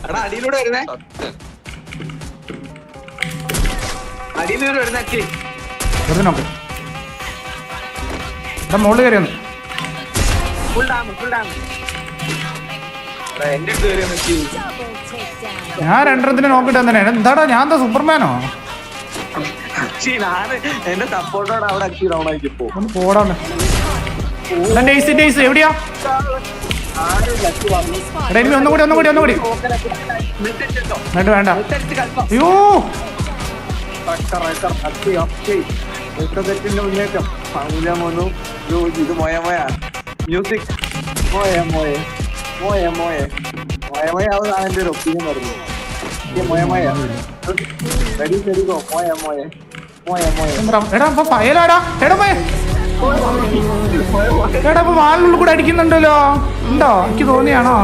എടാ അടിയിലൂടെ വരുന്നേ, അടിയിലൂടെ വരുന്ന അച്ഛൻ വെറുതെ നോക്ക്. ഇവിടെ മുകളിൽ കയറി വന്നു. ഫുൾ ഡാം എന്റെ അടുത്ത് കയറി വന്നു. ഞാൻ രണ്ടെണ്ണത്തിന് നോക്കിട്ട് തന്നെ എന്താടാ ഞാൻ എന്താ സൂപ്പർമാനോ? ഞാൻ എന്റെ സപ്പോർട്ടോടെ അവിടെ അച്ഛൻ ഡൗൺ ആക്കി പോകും. ഒന്ന് പോടാണ് എവിടെയാ? എടാ ഇനി ഒന്നുകൂടി വേണ്ട. അയ്യോ മുന്നേറ്റം ഇത് മോയ മ്യൂസിക് മോയാവുന്നതാണ് എന്റെ ഒരു ഒപ്പീനിയൻ പറഞ്ഞു. എടാ അപ്പൊ ഫയലാടാ. എടാ അപ്പൊ വാലിനുള്ളിൽ കൂടെ അടിക്കുന്നുണ്ടല്ലോ. ഉണ്ടോ? എനിക്ക് തോന്നിയാണോ?